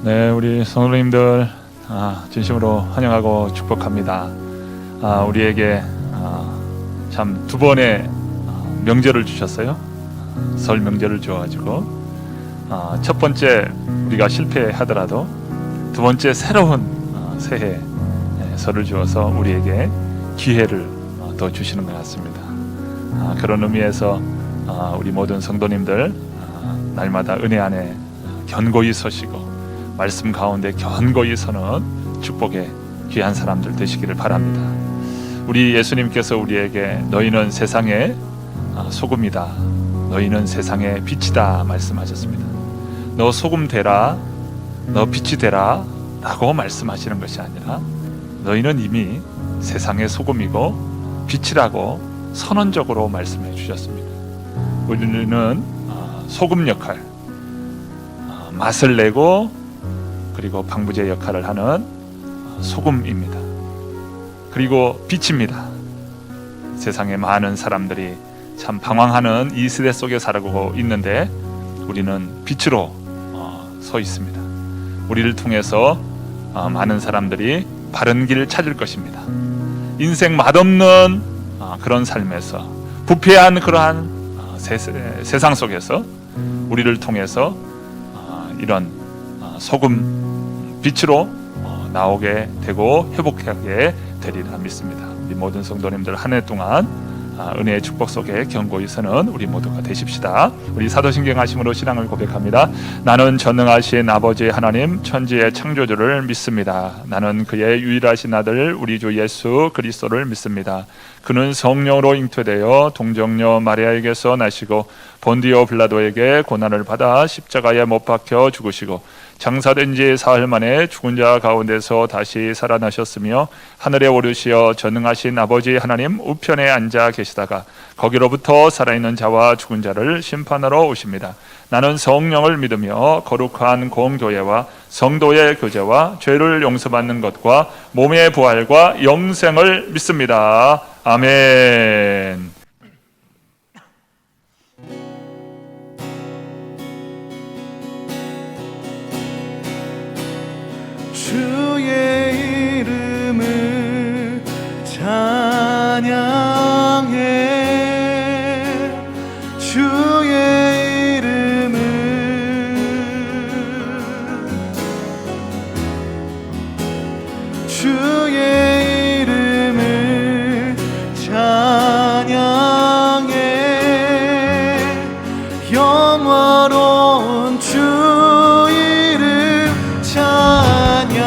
네, 우리 성도님들 진심으로 환영하고 축복합니다. 우리에게 참 두 번의 명절을 주셨어요. 설 명절을 주어가지고 첫 번째 우리가 실패하더라도 두 번째 새로운 새해 설을 주어서 우리에게 기회를 더 주시는 것 같습니다. 그런 의미에서 우리 모든 성도님들 날마다 은혜 안에 견고히 서시고 말씀 가운데 견고히 서는 축복의 귀한 사람들 되시기를 바랍니다. 우리 예수님께서 우리에게 너희는 세상의 소금이다, 너희는 세상의 빛이다 말씀하셨습니다. 너 소금 되라, 너 빛이 되라 라고 말씀하시는 것이 아니라 너희는 이미 세상의 소금이고 빛이라고 선언적으로 말씀해 주셨습니다. 우리는 소금 역할, 맛을 내고 그리고 방부제 역할을 하는 소금입니다. 그리고 빛입니다. 세상에 많은 사람들이 참 방황하는 이 시대 속에 살아가고 있는데 우리는 빛으로 서 있습니다. 우리를 통해서 많은 사람들이 바른 길을 찾을 것입니다. 인생 맛없는 그런 삶에서 부패한 그러한 세상 속에서 우리를 통해서 이런 소금 빛으로 나오게 되고 회복하게 되리라 믿습니다. 우리 모든 성도님들 한 해 동안 은혜의 축복 속에 견고히 서는 우리 모두가 되십시다. 우리 사도신경 하심으로 신앙을 고백합니다. 나는 전능하신 아버지 하나님 천지의 창조주를 믿습니다. 나는 그의 유일하신 아들 우리 주 예수 그리스도를 믿습니다. 그는 성령으로 잉태되어 동정녀 마리아에게서 나시고 본디오 빌라도에게 고난을 받아 십자가에 못 박혀 죽으시고 장사된 지 사흘 만에 죽은 자 가운데서 다시 살아나셨으며 하늘에 오르시어 전능하신 아버지 하나님 우편에 앉아 계시다가 거기로부터 살아있는 자와 죽은 자를 심판하러 오십니다. 나는 성령을 믿으며 거룩한 공교회와 성도의 교제와 죄를 용서받는 것과 몸의 부활과 영생을 믿습니다. 아멘. 주의 이름을 찬양해 주의 이름을 주의 이름을 찬양해 영화로운 주 이름 찬양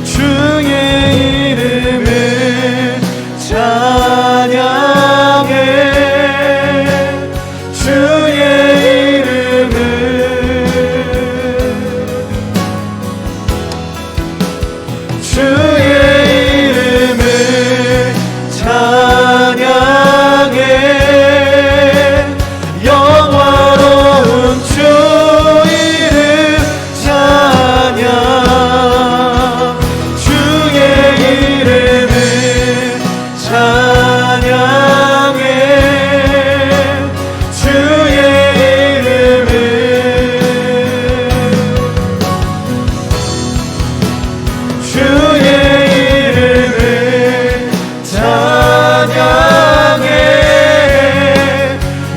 주의 이름을 찬양해 주의 이름을 주의 이름을 찬양해 영화로운 주 이름 찬양 주의 이름을 찬양해 주의 이름을 주의 이름을 찬양해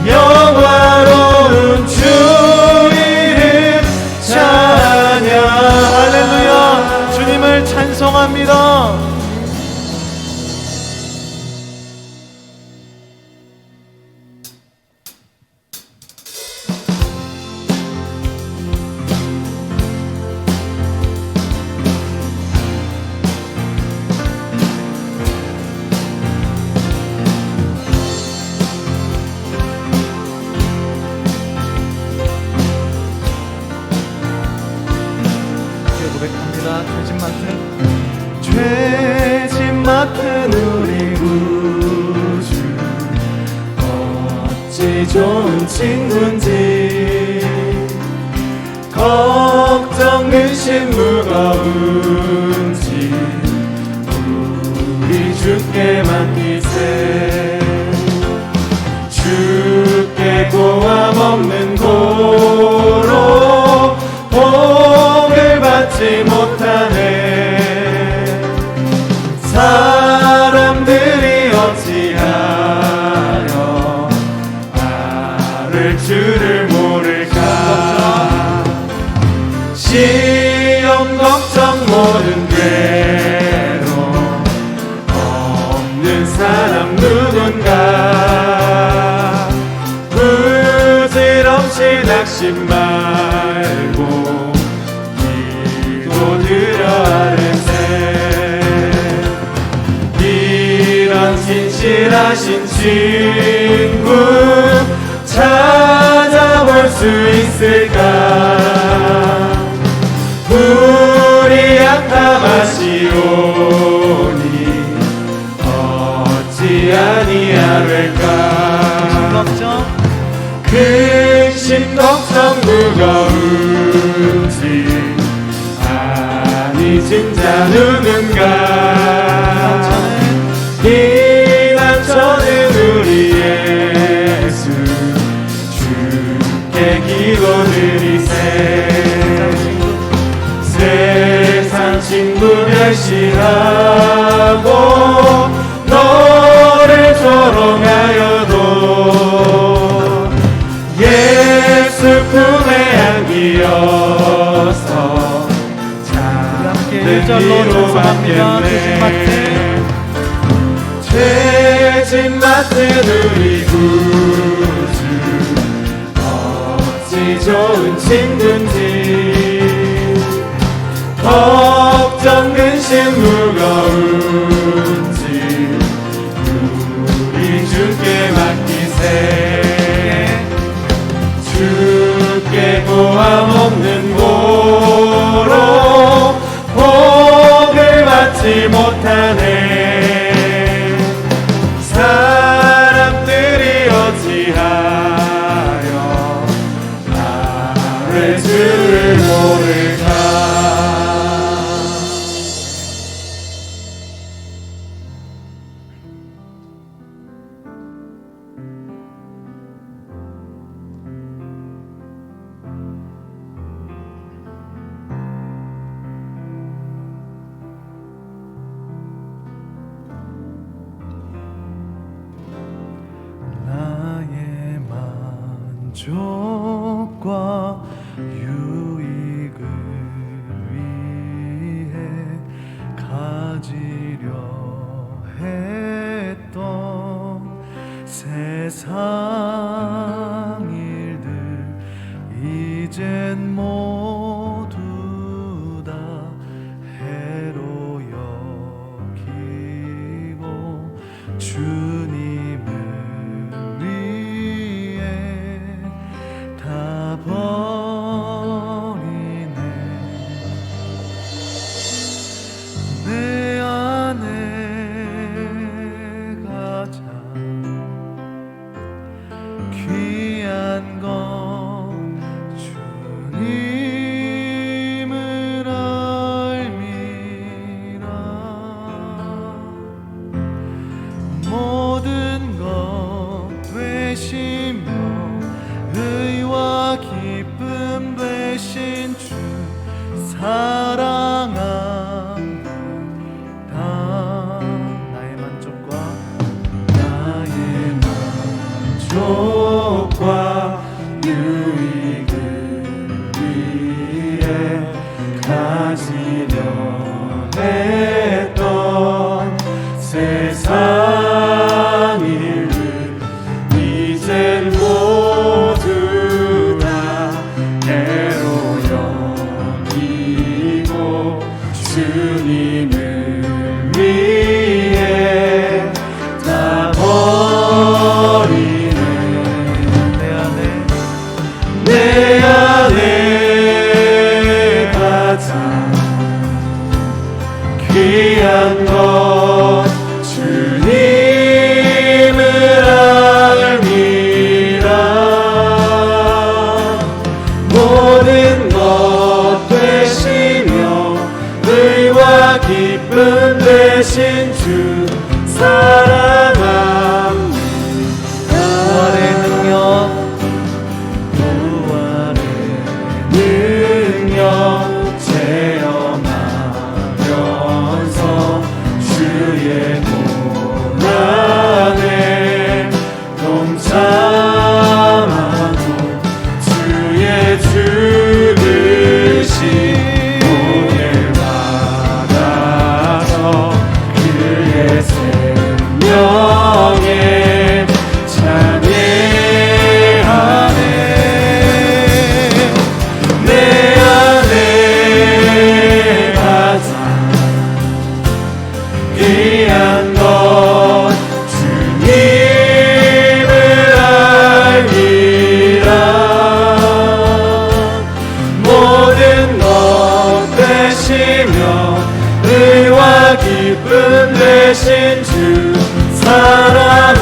영화로운 주 이름 찬양 할렐루야 주님을 찬송합니다. 고백합니다. 죄짐 맡은 우리 구주 어찌 좋은 친구인지 걱정 의심 무거운지 우리 주께 맡기세 주께 고함 없는 고로 모든 괴로움 없는 사람 누군가 부질없이 낙심 말고 기도드려 하는데 이런 진실하신 친구 찾아볼 수 있을까 우리 약함하시오니 어찌 아니하될까 근심 걱정 무거운지 아니 진짜 누군가 이 남처는 우리 예수 주께 기도드리세 세상 친구 멸시하고 너를 조롱하여도 예수 품에 안기어서 작은 일로 받겠네 죄진 맡은 우리 구주 어찌 좋은 친구인지 걱정 근심 무거운지 우리 주께 맡기세 주께 고함 없는 고로 복을 받지 못하네 사람들이 어찌하여 나를 주를 모를까 나의 만족과 유익을 위해 가지려 했던 세상 일들 이젠 모두 다 해로 여기고 주님을 위해 다 버리네 내 안에 가장 귀한 건 주님을 알미라 모든 것 되시며 의와 기쁨 되신 주 사랑합니다 나의 만족과 유익을 위해 가지려 했던 세상 일들 이젠 모두 다 해로 여기고 주님을 위해 다 버리네 내 안에 가장 귀한 되시며 의와 기쁨 되신 주 사랑합니다.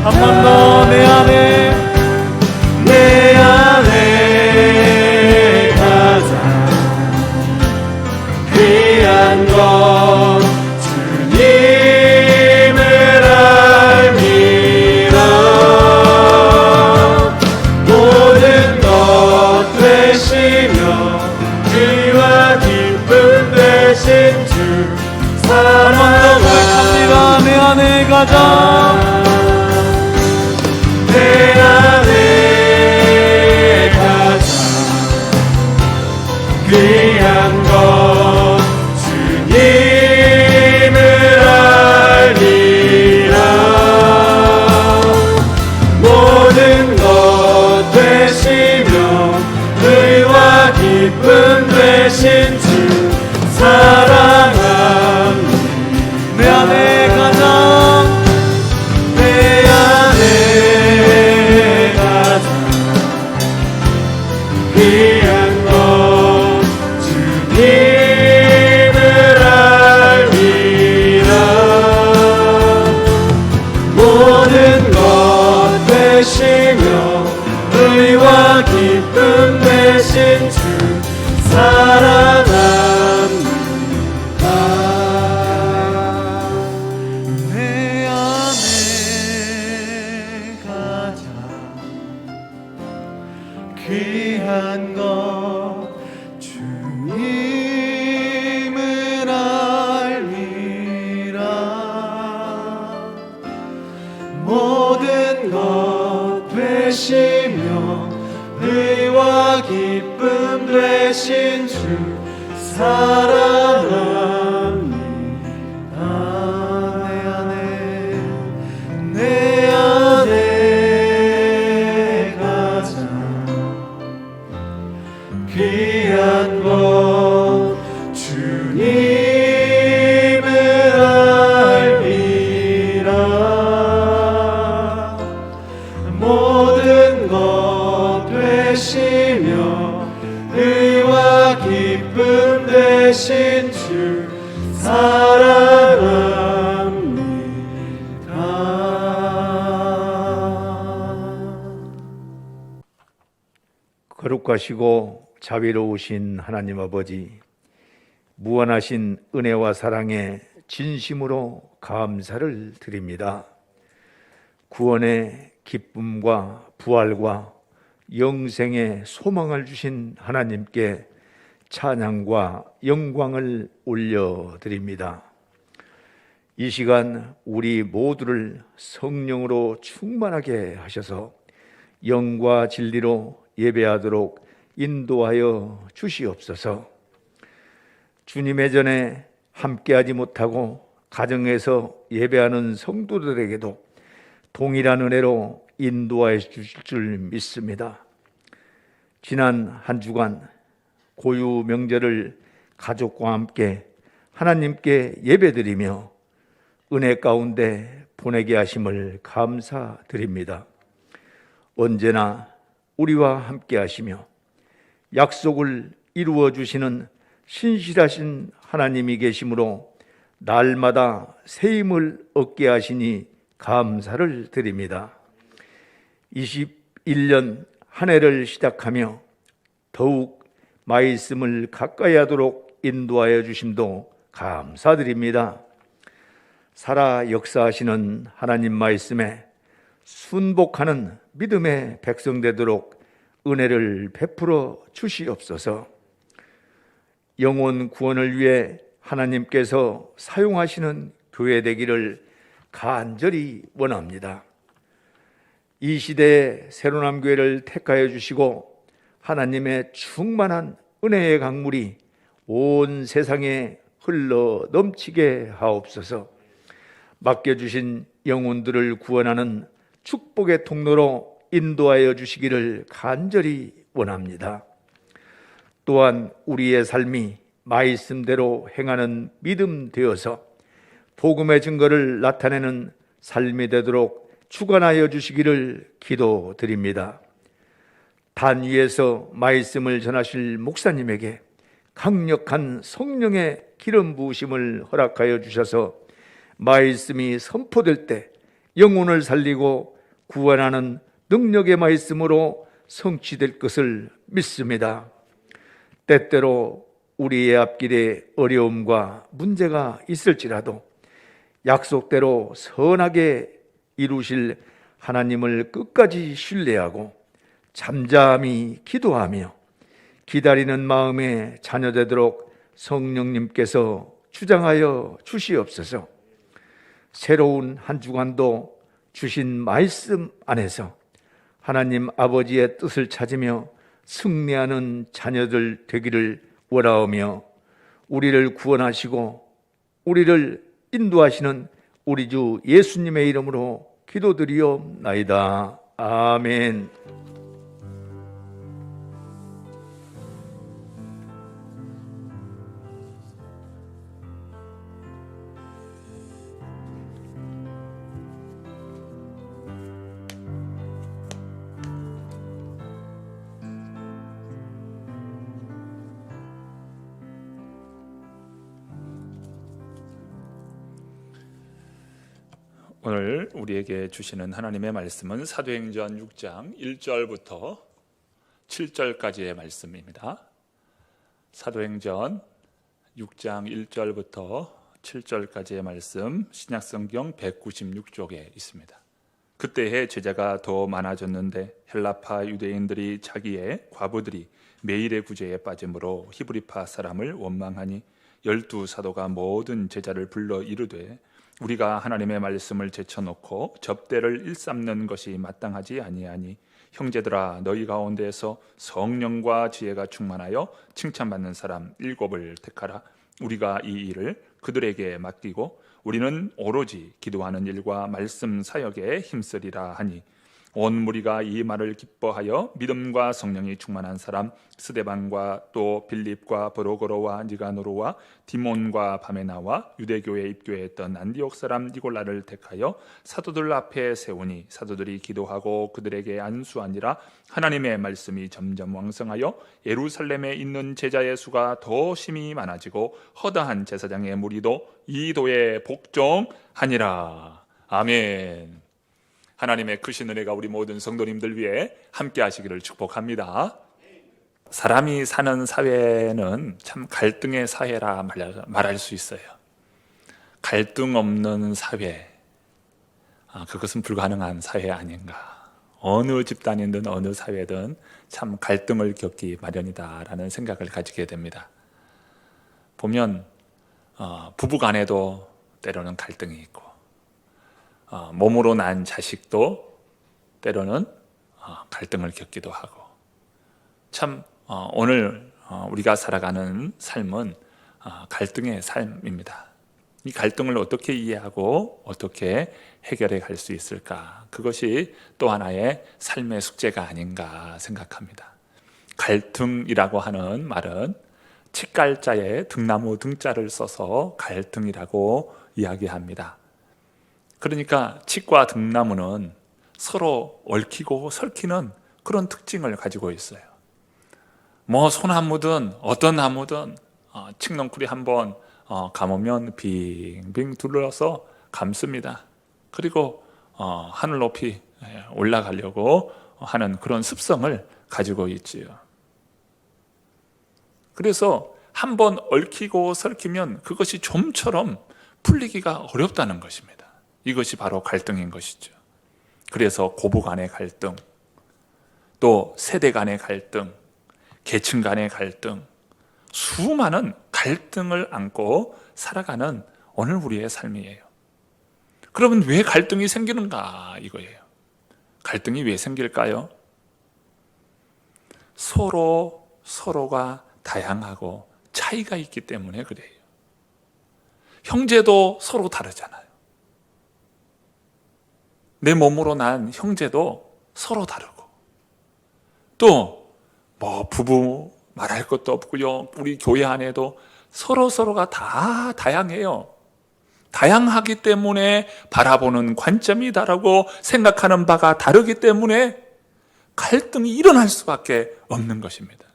한 번 더 내 안에 내 안에 가장 귀한 것 주님을 알미라. 모든 것 되시며 의와 기쁨 되신 주 고백합니다. 내 안에 가장 내 안에 가장 귀한 것 주님을 알리라. 모든 것 되시며 의와 기쁨 되신 주 사랑합니다. 내 안에 가장 내 안에 가장 귀한 것 주님을 알미라. 모든 것 되시며 의와 기쁨 되신 주 사랑합니다. 내 안에 가장 귀한 것 주님을 알미라. 모든 것 되시며 의와 기쁨 되신 주 사랑합니다. 내 안에 가장 귀한 것 주님을 알미라. 모든 것 되시며 의와 기쁨 되신 주 사랑합니다. 거룩하시고 자비로우신 하나님 아버지, 무한하신 은혜와 사랑에 진심으로 감사를 드립니다. 구원의 기쁨과 부활과 영생의 소망을 주신 하나님께 찬양과 영광을 올려드립니다. 이 시간 우리 모두를 성령으로 충만하게 하셔서 영과 진리로 예배하도록 인도하여 주시옵소서. 주님의 전에 함께하지 못하고 가정에서 예배하는 성도들에게도 동일한 은혜로 인도하여 주실 줄 믿습니다. 지난 한 주간 고유 명절을 가족과 함께 하나님께 예배드리며 은혜 가운데 보내게 하심을 감사드립니다. 언제나 우리와 함께 하시며 약속을 이루어 주시는 신실하신 하나님이 계시므로 날마다 새 힘을 얻게 하시니 감사를 드립니다. 21년 한 해를 시작하며 더욱 말씀을 가까이 하도록 인도하여 주심도 감사드립니다. 살아 역사하시는 하나님 말씀에 순복하는 믿음의 백성 되도록 은혜를 베풀어 주시옵소서. 영혼 구원을 위해 하나님께서 사용하시는 교회 되기를 간절히 원합니다. 이 시대에 새로남 교회를 택하여 주시고 하나님의 충만한 은혜의 강물이 온 세상에 흘러 넘치게 하옵소서. 맡겨주신 영혼들을 구원하는 축복의 통로로 인도하여 주시기를 간절히 원합니다. 또한 우리의 삶이 말씀대로 행하는 믿음 되어서 복음의 증거를 나타내는 삶이 되도록 주관하여 주시기를 기도드립니다. 단 위에서 말씀을 전하실 목사님에게 강력한 성령의 기름 부으심을 허락하여 주셔서 말씀이 선포될 때 영혼을 살리고 구원하는 능력의 말씀으로 성취될 것을 믿습니다. 때때로 우리의 앞길에 어려움과 문제가 있을지라도 약속대로 선하게 이루실 하나님을 끝까지 신뢰하고 잠잠히 기도하며 기다리는 마음에 자녀되도록 성령님께서 주장하여 주시옵소서. 새로운 한 주간도 주신 말씀 안에서 하나님 아버지의 뜻을 찾으며 승리하는 자녀들 되기를 원하오며 우리를 구원하시고 우리를 인도하시는 우리 주 예수님의 이름으로 기도드리옵나이다. 아멘. 오늘 우리에게 주시는 하나님의 말씀은 사도행전 6장 1절부터 7절까지의 말씀입니다. 사도행전 6장 1절부터 7절까지의 말씀, 신약성경 196쪽에 있습니다. 그때의 제자가 더 많아졌는데 헬라파 유대인들이 자기의 과부들이 매일의 구제에 빠짐으로 히브리파 사람을 원망하니 12사도가 모든 제자를 불러 이르되 우리가 하나님의 말씀을 제쳐놓고 접대를 일삼는 것이 마땅하지 아니하니 형제들아 너희 가운데에서 성령과 지혜가 충만하여 칭찬받는 사람 7을 택하라. 우리가 이 일을 그들에게 맡기고 우리는 오로지 기도하는 일과 말씀 사역에 힘쓰리라 하니 온 무리가 이 말을 기뻐하여 믿음과 성령이 충만한 사람 스데반과 또 빌립과 브로고로와 니가노로와 디몬과 바메나와 유대교에 입교했던 안디옥 사람 니골라를 택하여 사도들 앞에 세우니 사도들이 기도하고 그들에게 안수하니라. 하나님의 말씀이 점점 왕성하여 예루살렘에 있는 제자의 수가 더 심히 많아지고 허다한 제사장의 무리도 이 도에 복종하니라. 아멘. 하나님의 크신 은혜가 우리 모든 성도님들 위해 함께 하시기를 축복합니다. 사람이 사는 사회는 참 갈등의 사회라 말할 수 있어요. 갈등 없는 사회, 그것은 불가능한 사회 아닌가. 어느 집단이든 어느 사회든 참 갈등을 겪기 마련이다라는 생각을 가지게 됩니다. 보면 부부 간에도 때로는 갈등이 있고 몸으로 난 자식도 때로는 갈등을 겪기도 하고 참 오늘 우리가 살아가는 삶은 갈등의 삶입니다. 이 갈등을 어떻게 이해하고 어떻게 해결해 갈 수 있을까? 그것이 또 하나의 삶의 숙제가 아닌가 생각합니다. 갈등이라고 하는 말은 칡갈자에 등나무 등자를 써서 갈등이라고 이야기합니다. 그러니까 칡과 등나무는 서로 얽히고 설키는 그런 특징을 가지고 있어요. 뭐 소나무든 어떤 나무든 칡넝쿨이 한번 감으면 빙빙 둘러서 감습니다. 그리고 하늘 높이 올라가려고 하는 그런 습성을 가지고 있지요. 그래서 한번 얽히고 설키면 그것이 좀처럼 풀리기가 어렵다는 것입니다. 이것이 바로 갈등인 것이죠. 그래서 고부 간의 갈등, 또 세대 간의 갈등, 계층 간의 갈등, 수많은 갈등을 안고 살아가는 오늘 우리의 삶이에요. 그러면 왜 갈등이 생기는가 이거예요. 갈등이 왜 생길까요? 서로가 다양하고 차이가 있기 때문에 그래요. 형제도 서로 다르잖아요. 내 몸으로 난 형제도 서로 다르고 또 뭐 부부 말할 것도 없고요. 우리 교회 안에도 서로가 다 다양해요. 다양하기 때문에 바라보는 관점이 다르고 생각하는 바가 다르기 때문에 갈등이 일어날 수밖에 없는 것입니다.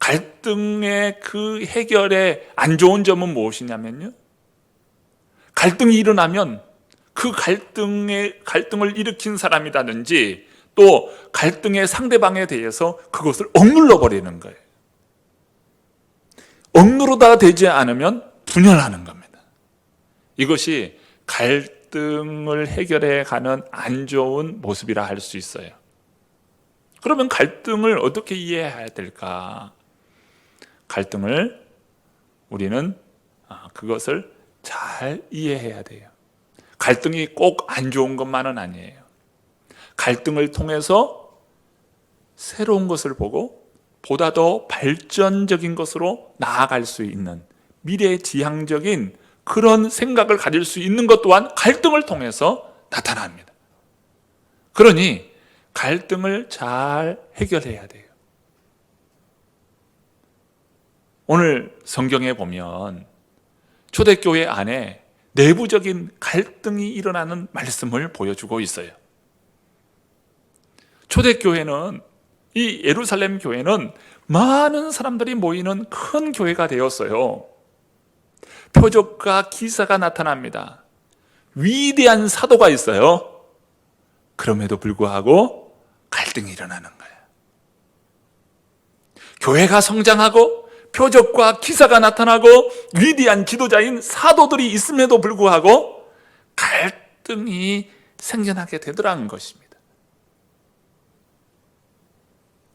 갈등의 그 해결의 안 좋은 점은 무엇이냐면요, 갈등이 일어나면 그 갈등을 일으킨 사람이라든지 또 갈등의 상대방에 대해서 그것을 억눌러 버리는 거예요. 억누르다 되지 않으면 분열하는 겁니다. 이것이 갈등을 해결해 가는 안 좋은 모습이라 할 수 있어요. 그러면 갈등을 어떻게 이해해야 될까? 갈등을 우리는 그것을 잘 이해해야 돼요. 갈등이 꼭 안 좋은 것만은 아니에요. 갈등을 통해서 새로운 것을 보고 보다 더 발전적인 것으로 나아갈 수 있는 미래지향적인 그런 생각을 가질 수 있는 것 또한 갈등을 통해서 나타납니다. 그러니 갈등을 잘 해결해야 돼요. 오늘 성경에 보면 초대교회 안에 내부적인 갈등이 일어나는 말씀을 보여주고 있어요. 초대교회는, 이 예루살렘 교회는 많은 사람들이 모이는 큰 교회가 되었어요. 표적과 기사가 나타납니다. 위대한 사도가 있어요. 그럼에도 불구하고 갈등이 일어나는 거예요. 교회가 성장하고 표적과 기사가 나타나고 위대한 지도자인 사도들이 있음에도 불구하고 갈등이 생겨나게 되더라는 것입니다.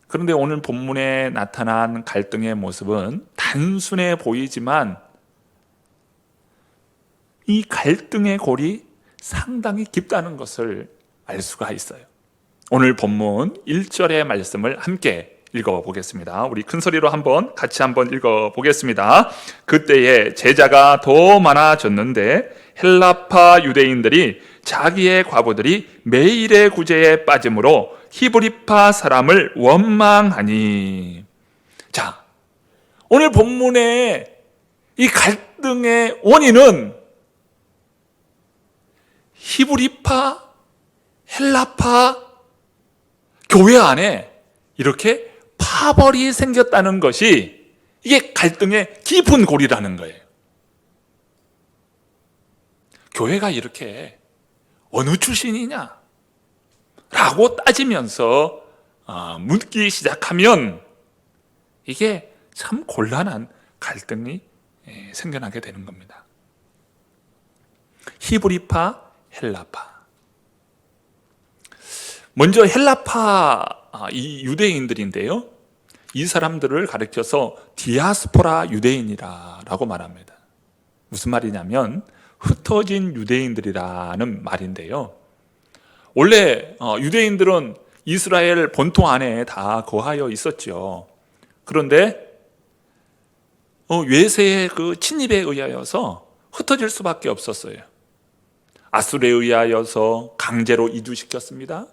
그런데 오늘 본문에 나타난 갈등의 모습은 단순해 보이지만 이 갈등의 골이 상당히 깊다는 것을 알 수가 있어요. 오늘 본문 1절의 말씀을 함께 읽어보겠습니다. 우리 큰 소리로 같이 한번 읽어보겠습니다. 그때에 제자가 더 많아졌는데 헬라파 유대인들이 자기의 과부들이 매일의 구제에 빠짐으로 히브리파 사람을 원망하니. 자, 오늘 본문의 이 갈등의 원인은 히브리파, 헬라파 교회 안에 이렇게 파벌이 생겼다는 것이 이게 갈등의 깊은 골이라는 거예요. 교회가 이렇게 어느 출신이냐 라고 따지면서 묻기 시작하면 이게 참 곤란한 갈등이 생겨나게 되는 겁니다. 히브리파, 헬라파. 먼저 헬라파 이 유대인들인데요, 이 사람들을 가리켜서 디아스포라 유대인이라고 말합니다. 무슨 말이냐면 흩어진 유대인들이라는 말인데요, 원래 유대인들은 이스라엘 본토 안에 다 거하여 있었죠. 그런데 외세의 그 침입에 의하여서 흩어질 수밖에 없었어요. 아수르에 의하여서 강제로 이주시켰습니다.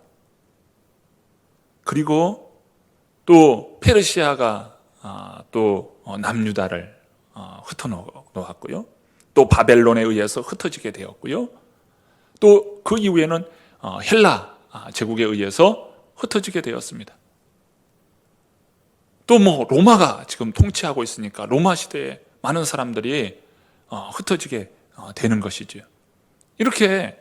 그리고 또 페르시아가 또 남유다를 흩어놓았고요. 또 바벨론에 의해서 흩어지게 되었고요. 또 그 이후에는 헬라 제국에 의해서 흩어지게 되었습니다. 또 로마가 지금 통치하고 있으니까 로마 시대에 많은 사람들이 흩어지게 되는 것이죠. 이렇게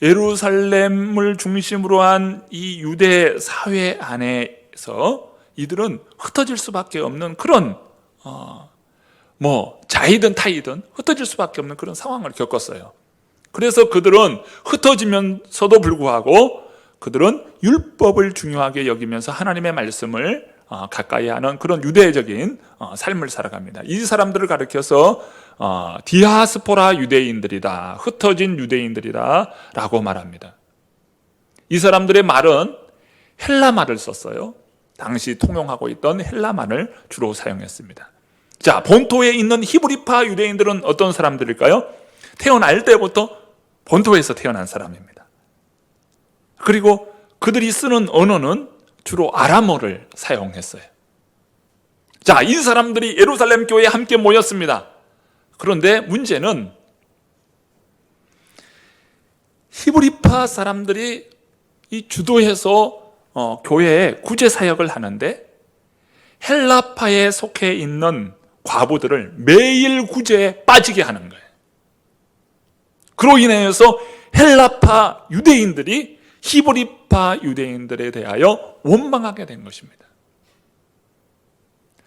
예루살렘을 중심으로 한 이 유대 사회 안에서 이들은 흩어질 수밖에 없는 그런 자이든 타이든 흩어질 수밖에 없는 그런 상황을 겪었어요. 그래서 그들은 흩어지면서도 불구하고 그들은 율법을 중요하게 여기면서 하나님의 말씀을 가까이 하는 그런 유대적인 삶을 살아갑니다. 이 사람들을 가리켜서 디아스포라 유대인들이다, 흩어진 유대인들이다 라고 말합니다. 이 사람들의 말은 헬라 말을 썼어요. 당시 통용하고 있던 헬라 말을 주로 사용했습니다. 자, 본토에 있는 히브리파 유대인들은 어떤 사람들일까요? 태어날 때부터 본토에서 태어난 사람입니다. 그리고 그들이 쓰는 언어는 주로 아람어를 사용했어요. 자, 이 사람들이 예루살렘 교회에 함께 모였습니다. 그런데 문제는 히브리파 사람들이 이 주도해서 교회에 구제 사역을 하는데 헬라파에 속해 있는 과부들을 매일 구제에 빠지게 하는 거예요. 그로 인해서 헬라파 유대인들이 히브리파 유대인들에 대하여 원망하게 된 것입니다.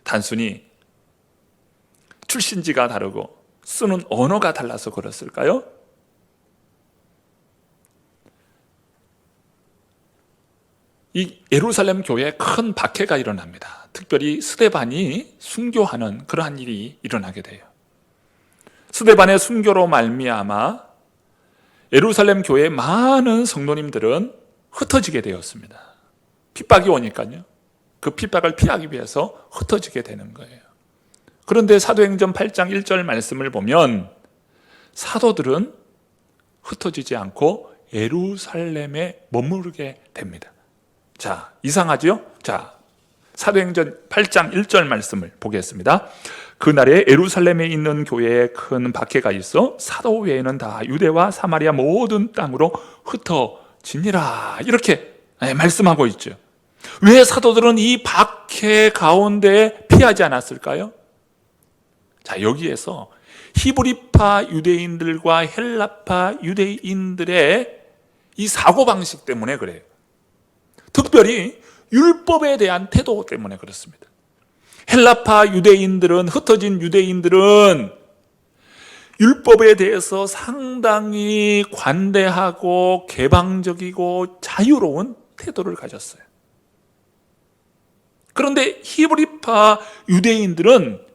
단순히 출신지가 다르고 쓰는 언어가 달라서 그랬을까요? 이 예루살렘 교회에 큰 박해가 일어납니다. 특별히 스데반이 순교하는 그러한 일이 일어나게 돼요. 스데반의 순교로 말미암아 예루살렘 교회의 많은 성도님들은 흩어지게 되었습니다. 핍박이 오니까요. 그 핍박을 피하기 위해서 흩어지게 되는 거예요. 그런데 사도행전 8장 1절 말씀을 보면 사도들은 흩어지지 않고 예루살렘에 머무르게 됩니다. 자, 이상하죠? 자, 사도행전 8장 1절 말씀을 보겠습니다. 그날에 예루살렘에 있는 교회에 큰 박해가 있어 사도 외에는 다 유대와 사마리아 모든 땅으로 흩어지니라. 이렇게 말씀하고 있죠. 왜 사도들은 이 박해 가운데 피하지 않았을까요? 자, 여기에서 히브리파 유대인들과 헬라파 유대인들의 이 사고방식 때문에 그래요. 특별히 율법에 대한 태도 때문에 그렇습니다. 헬라파 유대인들은, 흩어진 유대인들은 율법에 대해서 상당히 관대하고 개방적이고 자유로운 태도를 가졌어요. 그런데 히브리파 유대인들은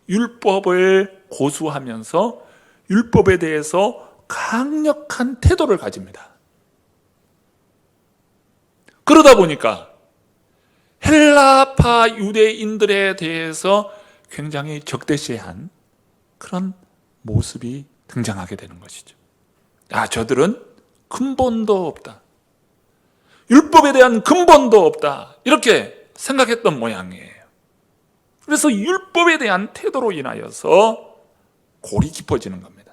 율법을 고수하면서 율법에 대해서 강력한 태도를 가집니다. 그러다 보니까 헬라파 유대인들에 대해서 굉장히 적대시한 그런 모습이 등장하게 되는 것이죠. 아, 저들은 근본도 없다. 율법에 대한 근본도 없다. 이렇게 생각했던 모양이에요. 그래서 율법에 대한 태도로 인하여서 골이 깊어지는 겁니다.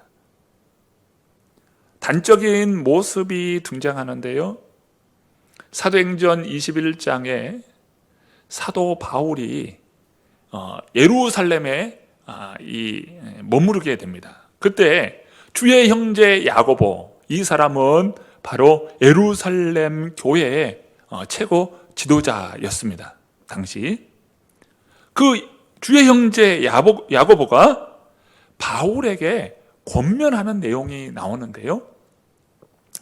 단적인 모습이 등장하는데요. 사도행전 21장에 사도 바울이 예루살렘에 머무르게 됩니다. 그때 주의 형제 야고보, 이 사람은 바로 예루살렘 교회의 최고 지도자였습니다. 당시 그 주의 형제 야고보가 바울에게 권면하는 내용이 나오는데요.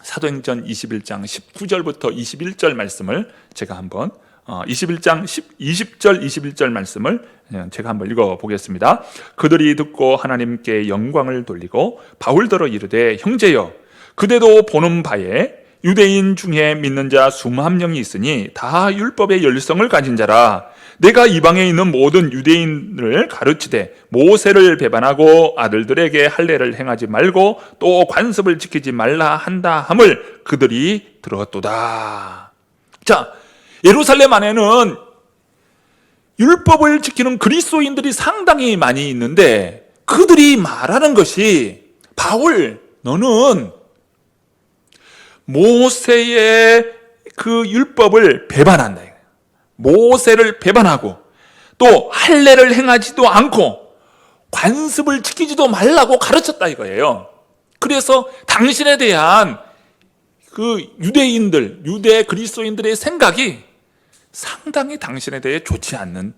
사도행전 21장 19절부터 21절 말씀을 제가 한번 21장 20절 21절 말씀을 제가 한번 읽어보겠습니다. 그들이 듣고 하나님께 영광을 돌리고 바울더러 이르되 형제여 그대도 보는 바에 유대인 중에 믿는 자 수만 명이 있으니 다 율법의 열성을 가진 자라. 내가 이방에 있는 모든 유대인을 가르치되 모세를 배반하고 아들들에게 할례를 행하지 말고 또 관습을 지키지 말라 한다 함을 그들이 들었도다. 자, 예루살렘 안에는 율법을 지키는 그리스도인들이 상당히 많이 있는데 그들이 말하는 것이 바울, 너는 모세의 그 율법을 배반한다. 모세를 배반하고 또 할례를 행하지도 않고 관습을 지키지도 말라고 가르쳤다 이거예요. 그래서 당신에 대한 그 유대인들, 유대 그리스도인들의 생각이 상당히 당신에 대해 좋지 않는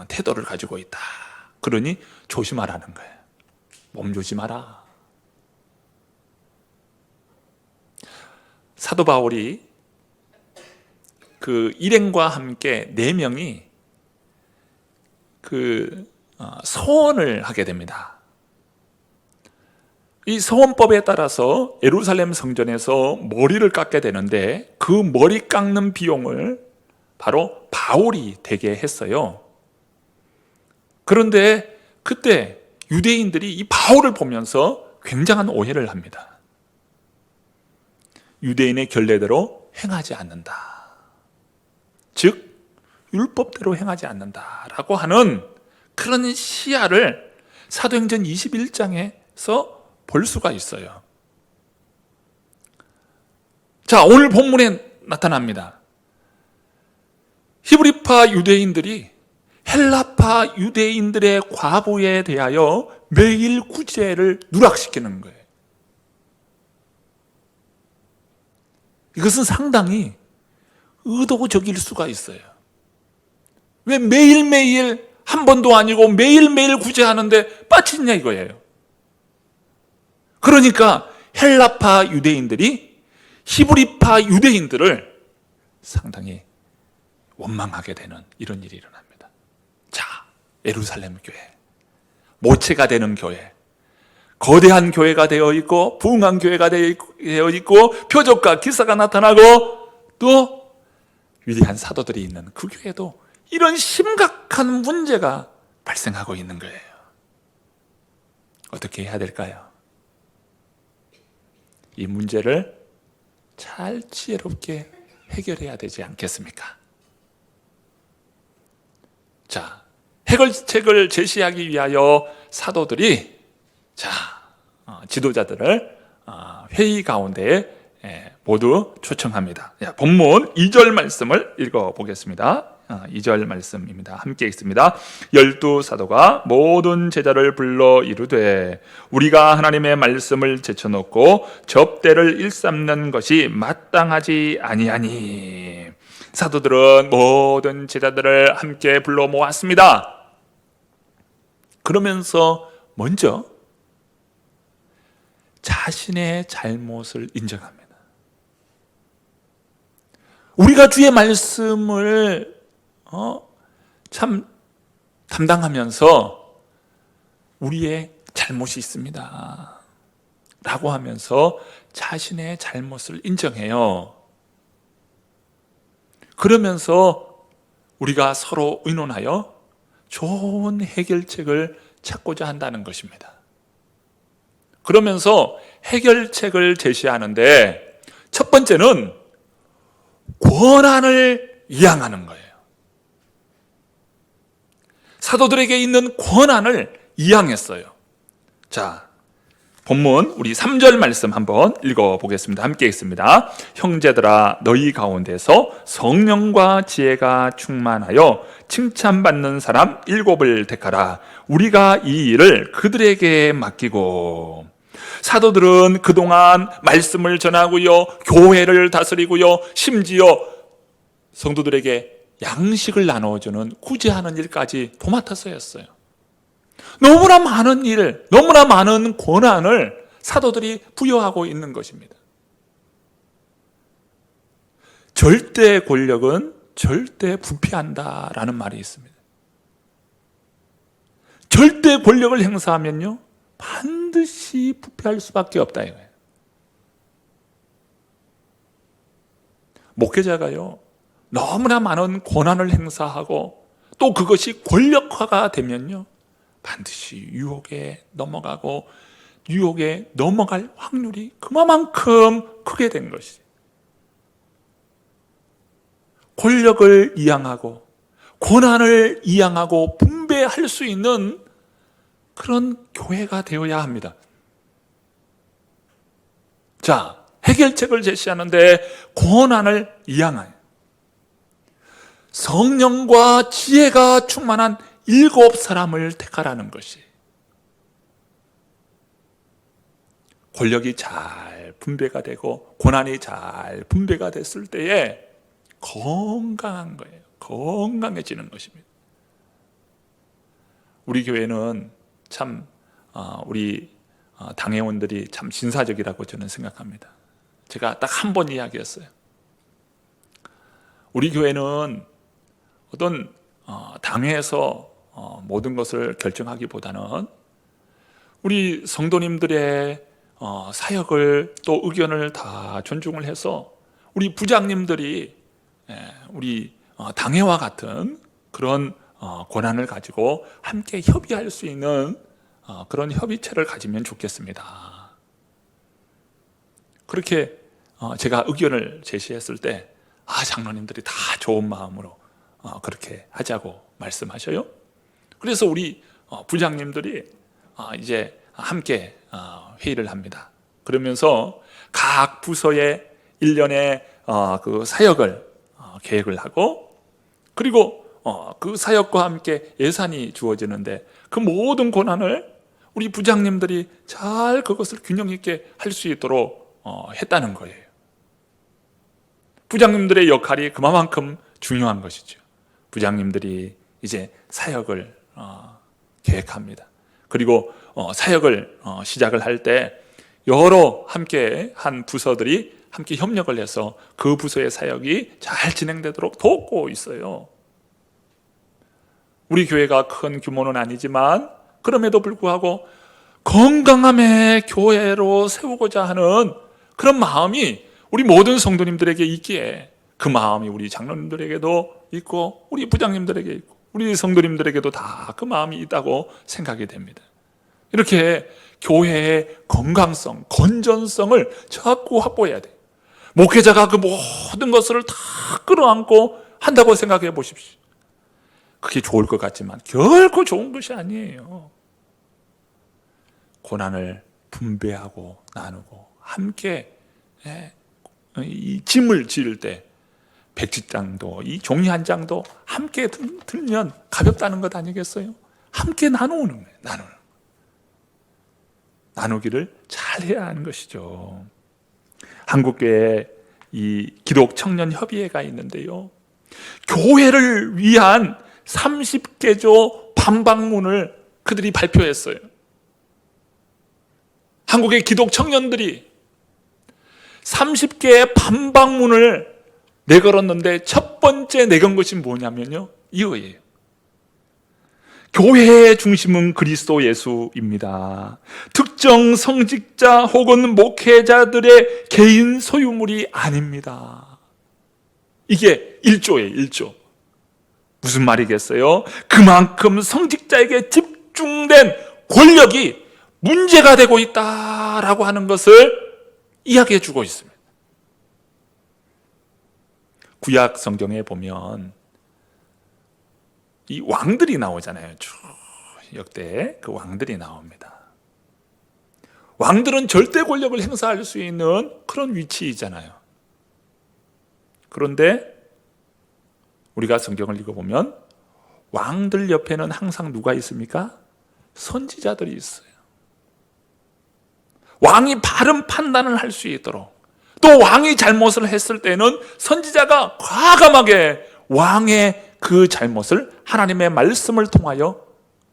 태도를 가지고 있다. 그러니 조심하라는 거예요. 몸조심하라. 사도 바울이 그 일행과 함께 4명이 그 서원을 하게 됩니다. 이 서원법에 따라서 예루살렘 성전에서 머리를 깎게 되는데 그 머리 깎는 비용을 바로 바울이 대게 했어요. 그런데 그때 유대인들이 이 바울을 보면서 굉장한 오해를 합니다. 유대인의 결례대로 행하지 않는다. 즉 율법대로 행하지 않는다라고 하는 그런 시야를 사도행전 21장에서 볼 수가 있어요. 자, 오늘 본문에 나타납니다. 히브리파 유대인들이 헬라파 유대인들의 과부에 대하여 매일 구제를 누락시키는 거예요. 이것은 상당히 의도적일 수가 있어요. 왜 매일매일 한 번도 아니고 매일매일 구제하는데 빠지냐 이거예요. 그러니까 헬라파 유대인들이 히브리파 유대인들을 상당히 원망하게 되는 이런 일이 일어납니다. 자, 예루살렘 교회, 모체가 되는 교회, 거대한 교회가 되어 있고 부흥한 교회가 되어 있고 표적과 기사가 나타나고 또 위대한 사도들이 있는 그 교회도 이런 심각한 문제가 발생하고 있는 거예요. 어떻게 해야 될까요? 이 문제를 잘 지혜롭게 해결해야 되지 않겠습니까? 자, 해결책을 제시하기 위하여 사도들이 지도자들을 회의 가운데 모두 초청합니다. 본문 2절 말씀을 읽어보겠습니다. 2절 말씀입니다. 함께 읽습니다. 12사도가 모든 제자를 불러 이르되 우리가 하나님의 말씀을 제쳐놓고 접대를 일삼는 것이 마땅하지 아니하니. 사도들은 모든 제자들을 함께 불러 모았습니다. 그러면서 먼저 자신의 잘못을 인정합니다. 우리가 주의 말씀을 참 담당하면서 우리의 잘못이 있습니다 라고 하면서 자신의 잘못을 인정해요. 그러면서 우리가 서로 의논하여 좋은 해결책을 찾고자 한다는 것입니다. 그러면서 해결책을 제시하는데 첫 번째는 권한을 이양하는 거예요. 사도들에게 있는 권한을 이양했어요. 자, 본문 우리 3절 말씀 한번 읽어보겠습니다. 함께 읽습니다. 형제들아, 너희 가운데서 성령과 지혜가 충만하여 칭찬받는 사람 7을 택하라. 우리가 이 일을 그들에게 맡기고. 사도들은 그동안 말씀을 전하고요, 교회를 다스리고요, 심지어 성도들에게 양식을 나눠주는 구제하는 일까지 도맡아서 했어요. 너무나 많은 일, 너무나 많은 권한을 사도들이 부여하고 있는 것입니다. 절대 권력은 절대 부패한다라는 말이 있습니다. 절대 권력을 행사하면요, 반드시 부패할 수밖에 없다 이거예요. 목회자가요, 너무나 많은 권한을 행사하고 또 그것이 권력화가 되면요, 반드시 유혹에 넘어가고 유혹에 넘어갈 확률이 그만큼 크게 된 것이. 권력을 이양하고 권한을 이양하고 분배할 수 있는 그런 교회가 되어야 합니다. 자, 해결책을 제시하는데 권한을 이양하여 성령과 지혜가 충만한 7사람을 택하라는 것이. 권력이 잘 분배가 되고 권한이 잘 분배가 됐을 때에 건강한 거예요. 건강해지는 것입니다. 우리 교회는 참 우리 당회원들이 참 진사적이라고 저는 생각합니다. 제가 딱 한 번 이야기했어요. 우리 교회는 어떤 당회에서 모든 것을 결정하기보다는 우리 성도님들의 사역을 또 의견을 다 존중을 해서 우리 부장님들이 우리 당회와 같은 그런 권한을 가지고 함께 협의할 수 있는 그런 협의체를 가지면 좋겠습니다. 그렇게 제가 의견을 제시했을 때 장로님들이 다 좋은 마음으로 그렇게 하자고 말씀하셔요. 그래서 우리 부장님들이 이제 함께 회의를 합니다. 그러면서 각 부서의 1년의 그 사역을 계획을 하고, 그리고 그 사역과 함께 예산이 주어지는데 그 모든 고난을 우리 부장님들이 잘 그것을 균형 있게 할 수 있도록 했다는 거예요. 부장님들의 역할이 그만큼 중요한 것이죠. 부장님들이 이제 사역을 계획합니다. 그리고 사역을 시작을 할 때 여러 함께 한 부서들이 함께 협력을 해서 그 부서의 사역이 잘 진행되도록 돕고 있어요. 우리 교회가 큰 규모는 아니지만 그럼에도 불구하고 건강함의 교회로 세우고자 하는 그런 마음이 우리 모든 성도님들에게 있기에 그 마음이 우리 장로님들에게도 있고 우리 부장님들에게 있고 우리 성도님들에게도 다 그 마음이 있다고 생각이 됩니다. 이렇게 교회의 건강성, 건전성을 자꾸 확보해야 돼요. 목회자가 그 모든 것을 다 끌어안고 한다고 생각해 보십시오. 그게 좋을 것 같지만 결코 좋은 것이 아니에요. 고난을 분배하고 나누고 함께 이 짐을 지을 때 백지장도 이 종이 한 장도 함께 들면 가볍다는 것 아니겠어요? 함께 나누는 거예요. 나누기를 잘 해야 하는 것이죠. 한국교회 이 기독 청년 협의회가 있는데요, 교회를 위한 30개조 반박문을 그들이 발표했어요. 한국의 기독 청년들이 30개의 반박문을 내걸었는데 첫 번째 내건 것이 뭐냐면요, 이거예요. 교회의 중심은 그리스도 예수입니다. 특정 성직자 혹은 목회자들의 개인 소유물이 아닙니다. 이게 1조예요, 1조. 무슨 말이겠어요? 그만큼 성직자에게 집중된 권력이 문제가 되고 있다라고 하는 것을 이야기해 주고 있습니다. 구약 성경에 보면 이 왕들이 나오잖아요. 쭉 역대 그 왕들이 나옵니다. 왕들은 절대 권력을 행사할 수 있는 그런 위치이잖아요. 그런데 우리가 성경을 읽어보면 왕들 옆에는 항상 누가 있습니까? 선지자들이 있어요. 왕이 바른 판단을 할 수 있도록, 또 왕이 잘못을 했을 때는 선지자가 과감하게 왕의 그 잘못을 하나님의 말씀을 통하여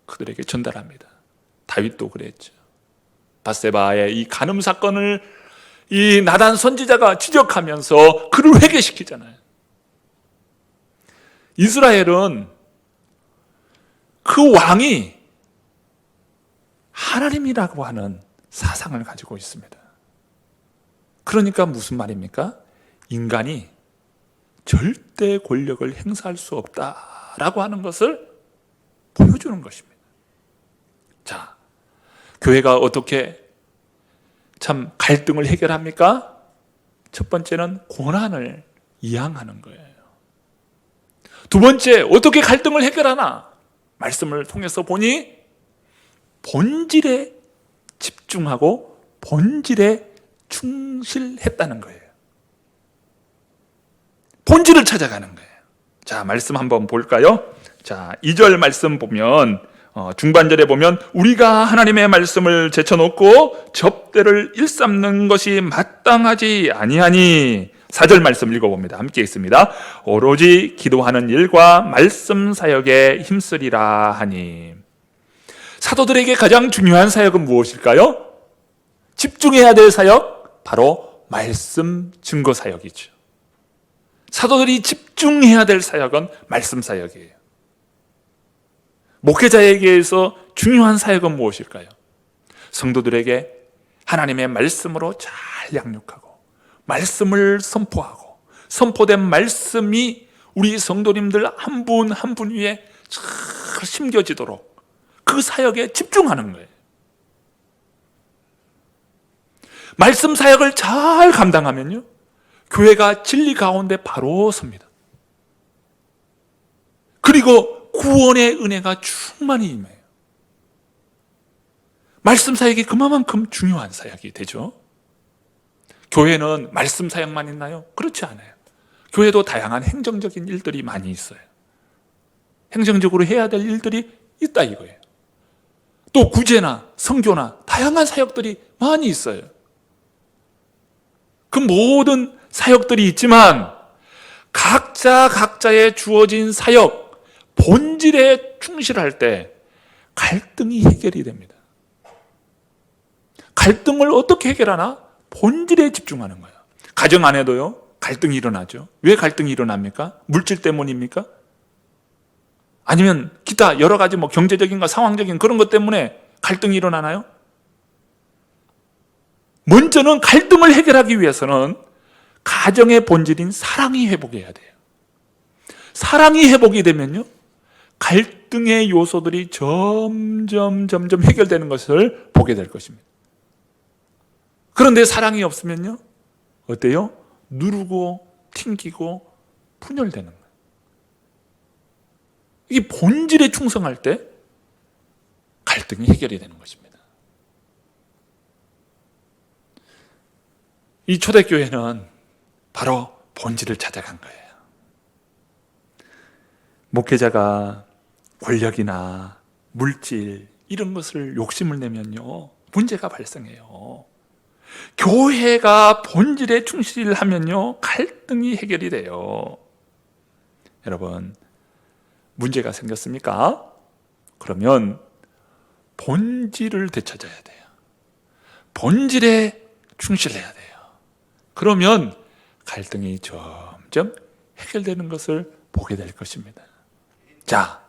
그들에게 전달합니다. 다윗도 그랬죠. 밧세바의 이 간음 사건을 이 나단 선지자가 지적하면서 그를 회개시키잖아요. 이스라엘은 그 왕이 하나님이라고 하는 사상을 가지고 있습니다. 그러니까 무슨 말입니까? 인간이 절대 권력을 행사할 수 없다라고 하는 것을 보여주는 것입니다. 자, 교회가 어떻게 참 갈등을 해결합니까? 첫 번째는 고난을 이양하는 거예요. 두 번째, 어떻게 갈등을 해결하나? 말씀을 통해서 보니 본질에 집중하고 본질에 충실했다는 거예요. 본질을 찾아가는 거예요. 자, 말씀 한번 볼까요? 자, 2절 말씀 보면 중반절에 보면 우리가 하나님의 말씀을 제쳐놓고 접대를 일삼는 것이 마땅하지 아니하니, 4절 말씀 읽어봅니다. 함께 읽습니다. 오로지 기도하는 일과 말씀 사역에 힘쓰리라 하니. 사도들에게 가장 중요한 사역은 무엇일까요? 집중해야 될 사역, 바로 말씀 증거 사역이죠. 사도들이 집중해야 될 사역은 말씀 사역이에요. 목회자에게서 중요한 사역은 무엇일까요? 성도들에게 하나님의 말씀으로 잘 양육하고 말씀을 선포하고 선포된 말씀이 우리 성도님들 한 분 한 분 위에 잘 심겨지도록 그 사역에 집중하는 거예요. 말씀 사역을 잘 감당하면요, 교회가 진리 가운데 바로 섭니다. 그리고 구원의 은혜가 충만히 임해요. 말씀 사역이 그만큼 중요한 사역이 되죠. 교회는 말씀 사역만 있나요? 그렇지 않아요. 교회도 다양한 행정적인 일들이 많이 있어요. 행정적으로 해야 될 일들이 있다 이거예요. 또 구제나 선교나 다양한 사역들이 많이 있어요. 그 모든 사역들이 있지만 각자의 주어진 사역, 본질에 충실할 때 갈등이 해결이 됩니다. 갈등을 어떻게 해결하나? 본질에 집중하는 거예요. 가정 안에도요, 갈등이 일어나죠. 왜 갈등이 일어납니까? 물질 때문입니까? 아니면 기타 여러 가지 경제적인가 상황적인 그런 것 때문에 갈등이 일어나나요? 먼저는 갈등을 해결하기 위해서는 가정의 본질인 사랑이 회복해야 돼요. 사랑이 회복이 되면요, 갈등의 요소들이 점점 해결되는 것을 보게 될 것입니다. 그런데 사랑이 없으면요, 어때요? 누르고 튕기고 분열되는 거예요. 이 본질에 충성할 때 갈등이 해결이 되는 것입니다. 이 초대교회는 바로 본질을 찾아간 거예요. 목회자가 권력이나 물질 이런 것을 욕심을 내면요, 문제가 발생해요. 교회가 본질에 충실하면요, 갈등이 해결이 돼요. 여러분, 문제가 생겼습니까? 그러면 본질을 되찾아야 돼요. 본질에 충실해야 돼요. 그러면 갈등이 점점 해결되는 것을 보게 될 것입니다. 자,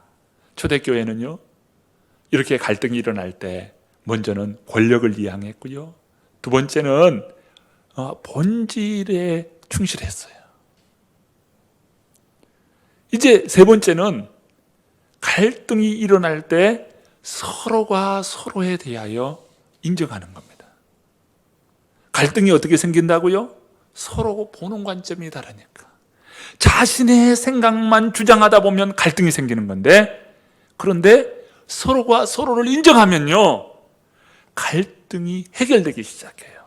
초대교회는요, 이렇게 갈등이 일어날 때 먼저는 권력을 이양했고요, 두 번째는 본질에 충실했어요. 이제 세 번째는 갈등이 일어날 때 서로가 서로에 대하여 인정하는 겁니다. 갈등이 어떻게 생긴다고요? 서로 보는 관점이 다르니까. 자신의 생각만 주장하다 보면 갈등이 생기는 건데, 그런데 서로가 서로를 인정하면요, 갈등이 해결되기 시작해요.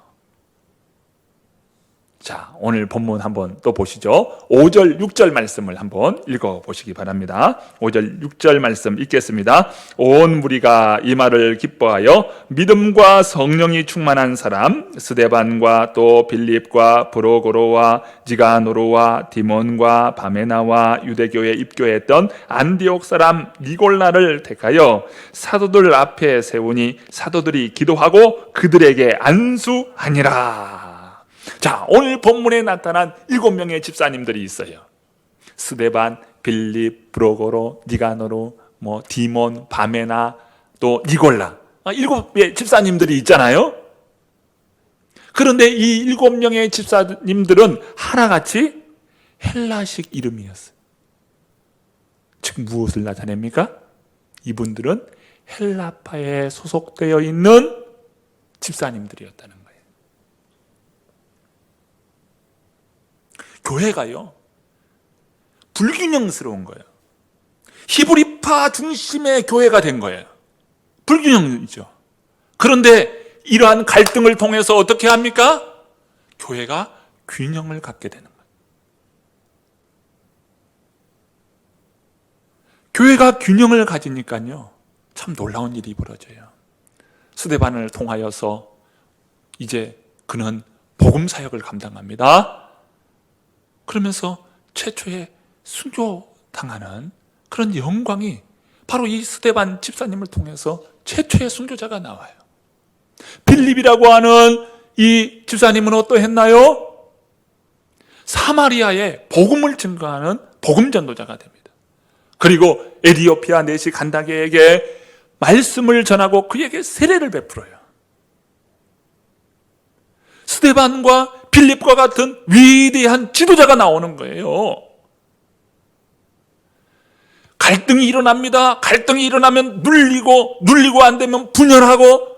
자, 오늘 본문 한번 또 보시죠. 5절, 6절 말씀을 한번 읽어보시기 바랍니다. 5절, 6절 말씀 읽겠습니다. 온 무리가 이 말을 기뻐하여 믿음과 성령이 충만한 사람 스데반과 또 빌립과 브로고로와 니가노로와 디몬과 바메나와 유대교에 입교했던 안디옥 사람 니골라를 택하여 사도들 앞에 세우니 사도들이 기도하고 그들에게 안수하니라. 자, 오늘 본문에 나타난 7명의 집사님들이 있어요. 스데반, 빌립, 브로고로, 니가노로, 디몬, 바메나, 또 니골라. 7의 집사님들이 있잖아요. 그런데 이 7명의 집사님들은 하나같이 헬라식 이름이었어요. 즉 무엇을 나타냅니까? 이분들은 헬라파에 소속되어 있는 집사님들이었다는 거예요. 교회가요, 불균형스러운 거예요. 히브리파 중심의 교회가 된 거예요. 불균형이죠. 그런데 이러한 갈등을 통해서 어떻게 합니까? 교회가 균형을 갖게 되는 거예요. 교회가 균형을 가지니까요, 참 놀라운 일이 벌어져요. 스데반을 통하여서 이제 그는 복음 사역을 감당합니다. 그러면서 최초의 순교당하는 그런 영광이 바로 이 스데반 집사님을 통해서 최초의 순교자가 나와요. 빌립이라고 하는 이 집사님은 어떠했나요? 사마리아에 복음을 증거하는 복음 전도자가 됩니다. 그리고 에디오피아 내시 간다게에게 말씀을 전하고 그에게 세례를 베풀어요. 스데반과 빌립과 같은 위대한 지도자가 나오는 거예요. 갈등이 일어납니다. 갈등이 일어나면 눌리고 안 되면 분열하고,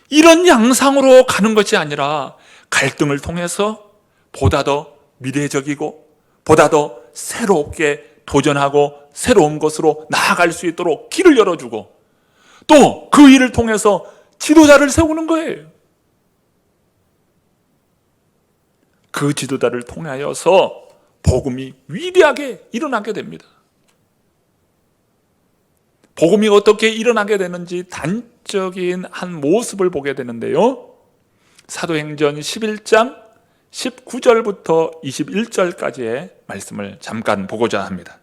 이런 양상으로 가는 것이 아니라 갈등을 통해서 보다 더 미래적이고 보다 더 새롭게 도전하고 새로운 것으로 나아갈 수 있도록 길을 열어주고, 또 그 일을 통해서 지도자를 세우는 거예요. 그 지도자를 통하여서 복음이 위대하게 일어나게 됩니다. 복음이 어떻게 일어나게 되는지 단적인 한 모습을 보게 되는데요. 사도행전 11장 19절부터 21절까지의 말씀을 잠깐 보고자 합니다.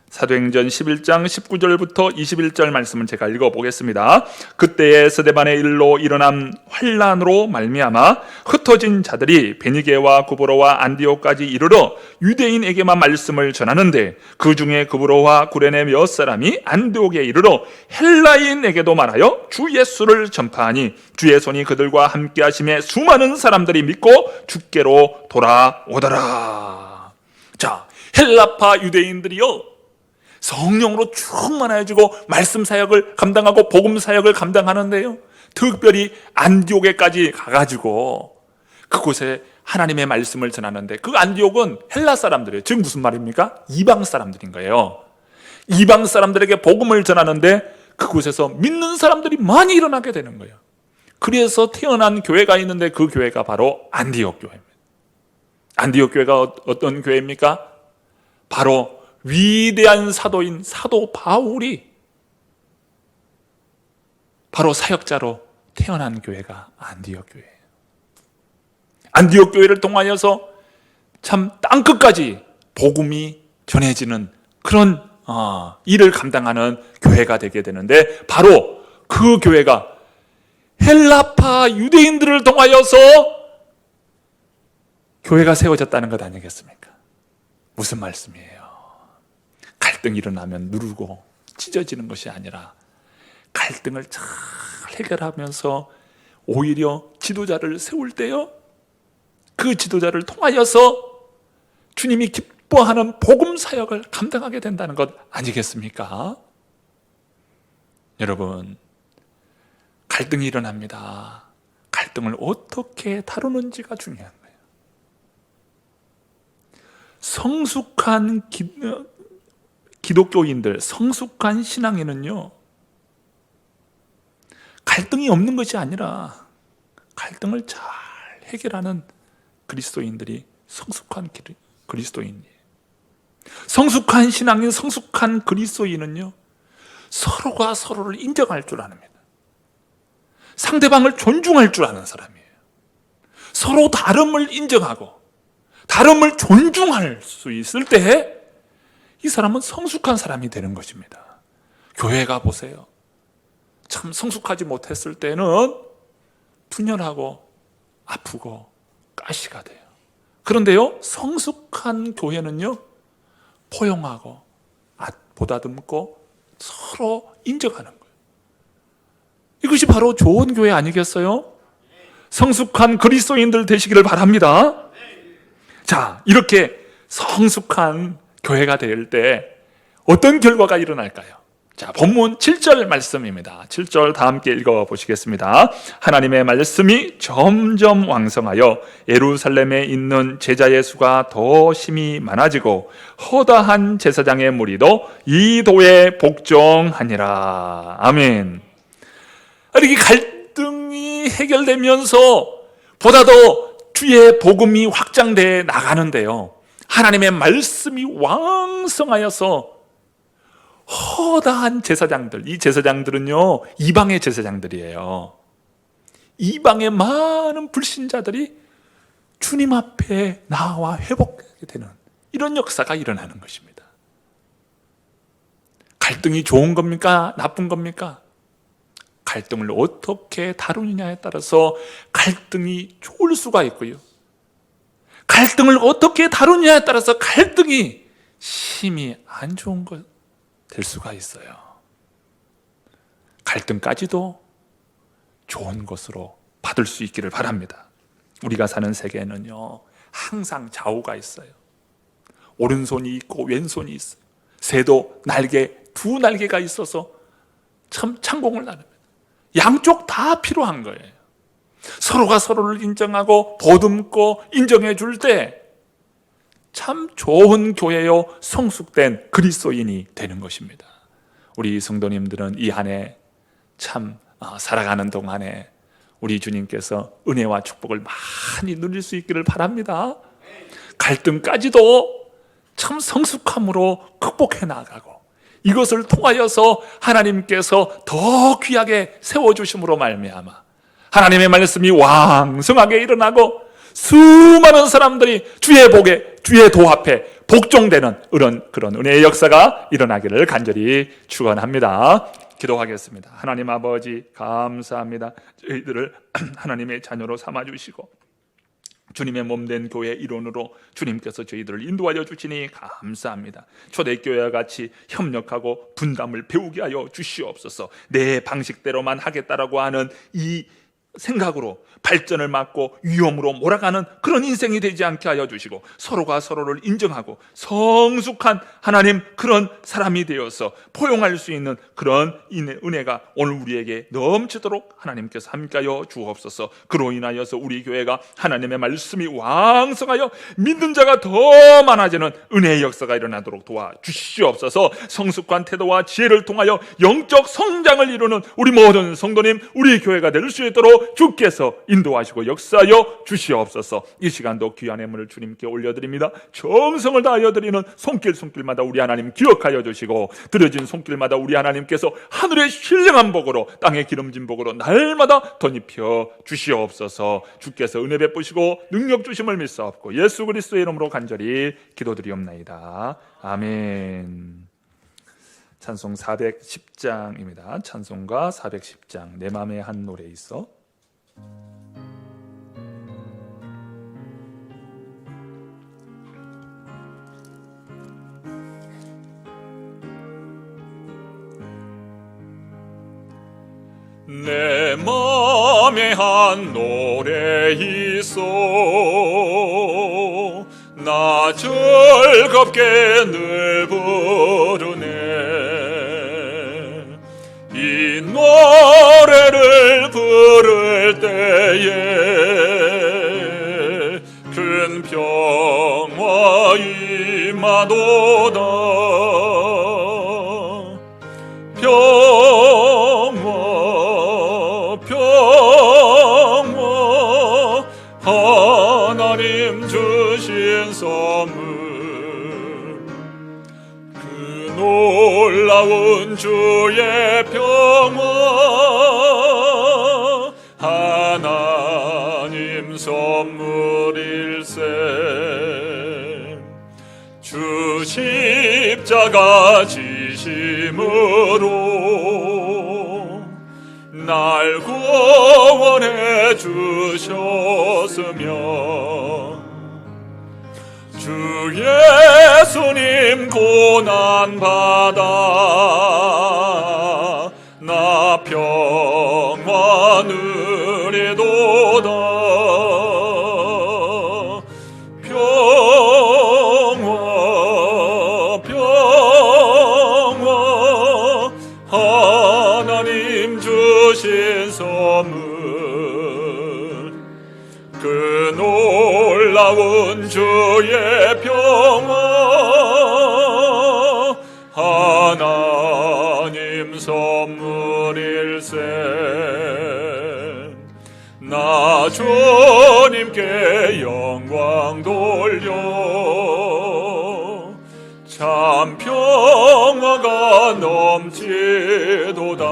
사도행전 11장 19절부터 21절 말씀을 제가 읽어보겠습니다. 그때에 스데반의 일로 일어난 환란으로 말미암아 흩어진 자들이 베니게와 구브로와 안디옥까지 이르러 유대인에게만 말씀을 전하는데, 그 중에 구브로와 구레네 몇 사람이 안디옥에 이르러 헬라인에게도 말하여 주 예수를 전파하니 주의 손이 그들과 함께 하심에 수많은 사람들이 믿고 주께로 돌아오더라. 자, 헬라파 유대인들이요, 성령으로 충만해지고 말씀 사역을 감당하고 복음 사역을 감당하는데요, 특별히 안디옥에까지 가가지고 그곳에 하나님의 말씀을 전하는데, 그 안디옥은 헬라 사람들이에요. 즉 무슨 말입니까? 이방 사람들인 거예요. 이방 사람들에게 복음을 전하는데 그곳에서 믿는 사람들이 많이 일어나게 되는 거예요. 그래서 태어난 교회가 있는데 그 교회가 바로 안디옥 교회입니다. 안디옥 교회가 어떤 교회입니까? 바로 위대한 사도인 사도 바울이 바로 사역자로 태어난 교회가 안디옥 교회예요. 안디옥 교회를 통하여서 참 땅끝까지 복음이 전해지는 그런 일을 감당하는 교회가 되게 되는데, 바로 그 교회가 헬라파 유대인들을 통하여서 교회가 세워졌다는 것 아니겠습니까? 무슨 말씀이에요? 갈등이 일어나면 누르고 찢어지는 것이 아니라 갈등을 잘 해결하면서 오히려 지도자를 세울 때요, 그 지도자를 통하여서 주님이 기뻐하는 복음 사역을 감당하게 된다는 것 아니겠습니까? 여러분, 갈등이 일어납니다. 갈등을 어떻게 다루는지가 중요한 거예요. 성숙한 기독교인들, 성숙한 신앙인은요, 갈등이 없는 것이 아니라 갈등을 잘 해결하는 그리스도인들이 성숙한 그리스도인이에요. 성숙한 신앙인, 성숙한 그리스도인은요, 서로가 서로를 인정할 줄 압니다. 상대방을 존중할 줄 아는 사람이에요. 서로 다름을 인정하고 다름을 존중할 수 있을 때 이 사람은 성숙한 사람이 되는 것입니다. 교회가 보세요, 참 성숙하지 못했을 때는 분열하고 아프고 가시가 돼요. 그런데요, 성숙한 교회는요, 포용하고 보다듬고 서로 인정하는 거예요. 이것이 바로 좋은 교회 아니겠어요? 성숙한 그리스도인들 되시기를 바랍니다. 자, 이렇게 성숙한 교회가 될 때 어떤 결과가 일어날까요? 자, 본문 7절 말씀입니다. 7절 다 함께 읽어보시겠습니다. 하나님의 말씀이 점점 왕성하여 예루살렘에 있는 제자의 수가 더 심히 많아지고 허다한 제사장의 무리도 이 도에 복종하니라. 아멘. 이렇게 갈등이 해결되면서 보다 더 주의 복음이 확장되어 나가는데요, 하나님의 말씀이 왕성하여서 허다한 제사장들, 이 제사장들은요, 이방의 제사장들이에요. 이방의 많은 불신자들이 주님 앞에 나와 회복하게 되는 이런 역사가 일어나는 것입니다. 갈등이 좋은 겁니까? 나쁜 겁니까? 갈등을 어떻게 다루느냐에 따라서 갈등이 좋을 수가 있고요, 갈등을 어떻게 다루느냐에 따라서 갈등이 심히 안 좋은 것 될 수가 있어요. 갈등까지도 좋은 것으로 받을 수 있기를 바랍니다. 우리가 사는 세계에는요, 항상 좌우가 있어요. 오른손이 있고 왼손이 있어요. 새도 두 날개가 있어서 참 창공을 나눕니다. 양쪽 다 필요한 거예요. 서로가 서로를 인정하고 보듬고 인정해 줄 때 참 좋은 교회요, 성숙된 그리스도인이 되는 것입니다. 우리 성도님들은 이 한 해 참 살아가는 동안에 우리 주님께서 은혜와 축복을 많이 누릴 수 있기를 바랍니다. 갈등까지도 참 성숙함으로 극복해 나가고 이것을 통하여서 하나님께서 더 귀하게 세워주심으로 말미암아 하나님의 말씀이 왕성하게 일어나고 수많은 사람들이 주의 복에, 주의 도 앞에 복종되는 그런 은혜의 역사가 일어나기를 간절히 축원합니다. 기도하겠습니다. 하나님 아버지 감사합니다. 저희들을 하나님의 자녀로 삼아주시고 주님의 몸된 교회 일원으로 주님께서 저희들을 인도하여 주시니 감사합니다. 초대교회와 같이 협력하고 분담을 배우게 하여 주시옵소서. 내 방식대로만 하겠다라고 하는 이 생각으로 발전을 막고 위험으로 몰아가는 그런 인생이 되지 않게 하여 주시고 서로가 서로를 인정하고 성숙한 하나님 그런 사람이 되어서 포용할 수 있는 그런 은혜가 오늘 우리에게 넘치도록 하나님께서 함께하여 주옵소서. 그로 인하여서 우리 교회가 하나님의 말씀이 왕성하여 믿는 자가 더 많아지는 은혜의 역사가 일어나도록 도와주시옵소서. 성숙한 태도와 지혜를 통하여 영적 성장을 이루는 우리 모든 성도님, 우리 교회가 될 수 있도록 주께서 인도하시고 역사하여 주시옵소서. 이 시간도 귀한 예물을 주님께 올려드립니다. 정성을 다하여 드리는 손길마다 우리 하나님 기억하여 주시고 드려진 손길마다 우리 하나님께서 하늘의 신령한 복으로 땅의 기름진 복으로 날마다 덧입혀 주시옵소서. 주께서 은혜 베푸시고 능력 주심을 믿사옵고 예수 그리스도의 이름으로 간절히 기도드리옵나이다. 아멘. 찬송 410장입니다. 찬송가 410장 내 맘에 한 노래 있어. 내 맘에 한 노래 있어 나 즐겁게 늘 부르네 이 노래를 부를 때에 큰 평화 임하도다 평화 하나님 주신 선물 그 놀라운 주의 평화 하나님 선물일세 주 십자가 지심으로 날 구원해 주셨으며 주 예수님 고난받아 나 평화 누리도다 평화 하나님 주신 선물 그 놀라운 주의 평화 하나님 선물일세 나 주님께 영광 돌려 참 평화가 넘치도다